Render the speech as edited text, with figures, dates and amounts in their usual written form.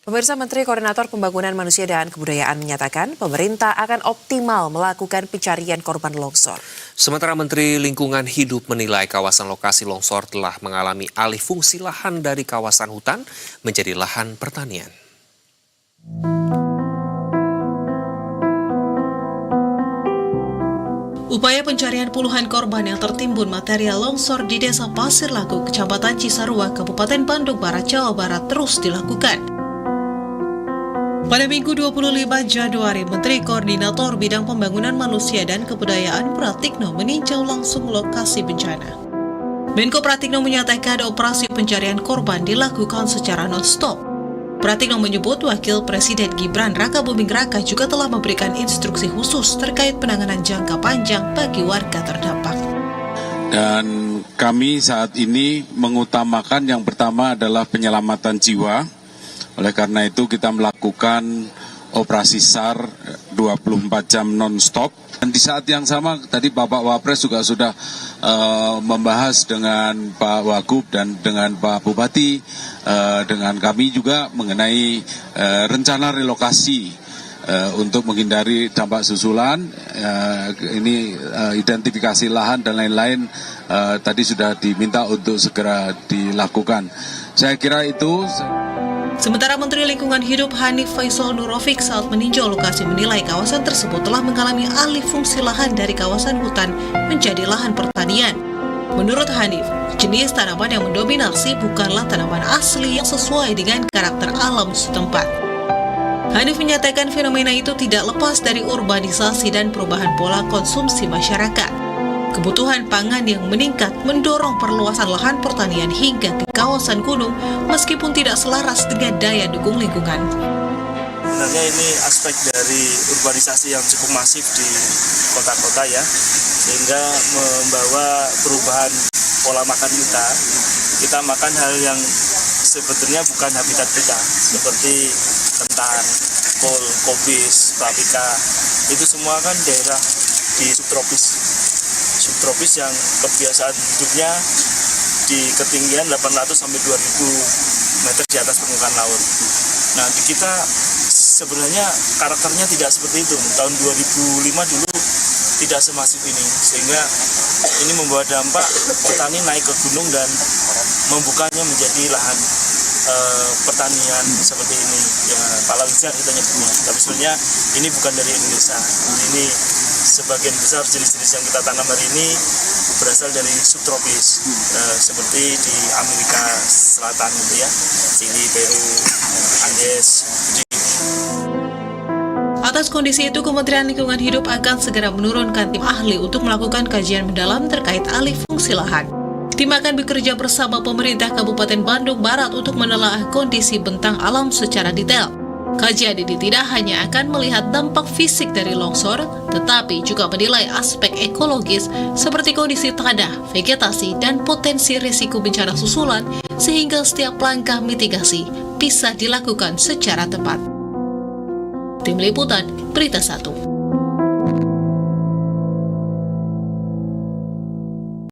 Pemirsa, Menteri Koordinator Pembangunan Manusia dan Kebudayaan menyatakan pemerintah akan optimal melakukan pencarian korban longsor. Sementara Menteri Lingkungan Hidup menilai kawasan lokasi longsor telah mengalami alih fungsi lahan dari kawasan hutan menjadi lahan pertanian. Upaya pencarian puluhan korban yang tertimbun material longsor di Desa Pasir Lagu, Kecamatan Cisarua, Kabupaten Bandung Barat, Jawa Barat terus dilakukan. Pada Minggu 25 Januari, Menteri Koordinator Bidang Pembangunan Manusia dan Kebudayaan Pratikno meninjau langsung lokasi bencana. Menko Pratikno menyatakan operasi pencarian korban dilakukan secara non-stop. Pratikno menyebut Wakil Presiden Gibran Rakabuming Raka juga telah memberikan instruksi khusus terkait penanganan jangka panjang bagi warga terdampak. Dan kami saat ini mengutamakan yang pertama adalah penyelamatan jiwa. Oleh karena itu kita melakukan operasi SAR 24 jam non-stop. Dan di saat yang sama tadi Bapak Wapres juga sudah membahas dengan Pak Wagub dan dengan Pak Bupati, dengan kami juga mengenai rencana relokasi untuk menghindari dampak susulan. Ini identifikasi lahan dan lain-lain tadi sudah diminta untuk segera dilakukan. Saya kira itu. Sementara Menteri Lingkungan Hidup Hanif Faisal Nurofik saat meninjau lokasi menilai kawasan tersebut telah mengalami alih fungsi lahan dari kawasan hutan menjadi lahan pertanian. Menurut Hanif, jenis tanaman yang mendominasi bukanlah tanaman asli yang sesuai dengan karakter alam setempat. Hanif menyatakan fenomena itu tidak lepas dari urbanisasi dan perubahan pola konsumsi masyarakat. Kebutuhan pangan yang meningkat mendorong perluasan lahan pertanian hingga ke kawasan gunung meskipun tidak selaras dengan daya dukung lingkungan. Sebenarnya ini aspek dari urbanisasi yang cukup masif di kota-kota ya, sehingga membawa perubahan pola makan kita. Kita makan hal yang sebetulnya bukan habitat kita, seperti kentang, kol, kobis, paprika. Itu semua kan daerah di subtropis yang kebiasaan hidupnya di ketinggian 800 sampai 2000 meter di atas permukaan laut. Nah, di kita sebenarnya karakternya tidak seperti itu. Tahun 2005 dulu tidak semasif ini, sehingga ini membawa dampak petani naik ke gunung dan membukanya menjadi lahan pertanian seperti ini. Ya, palawija kita nyebutnya. Tapi sebenarnya ini bukan dari Indonesia. Ini sebagian besar jenis-jenis yang kita tanam hari ini berasal dari subtropis, seperti di Amerika Selatan gitu ya, Chili, Peru, Andes. Atas kondisi itu, Kementerian Lingkungan Hidup akan segera menurunkan tim ahli untuk melakukan kajian mendalam terkait alih fungsi lahan. Tim akan bekerja bersama pemerintah Kabupaten Bandung Barat untuk menelaah kondisi bentang alam secara detail. Kajian ini tidak hanya akan melihat dampak fisik dari longsor, tetapi juga menilai aspek ekologis seperti kondisi tanah, vegetasi, dan potensi risiko bencana susulan, sehingga setiap langkah mitigasi bisa dilakukan secara tepat. Tim Liputan, Berita 1.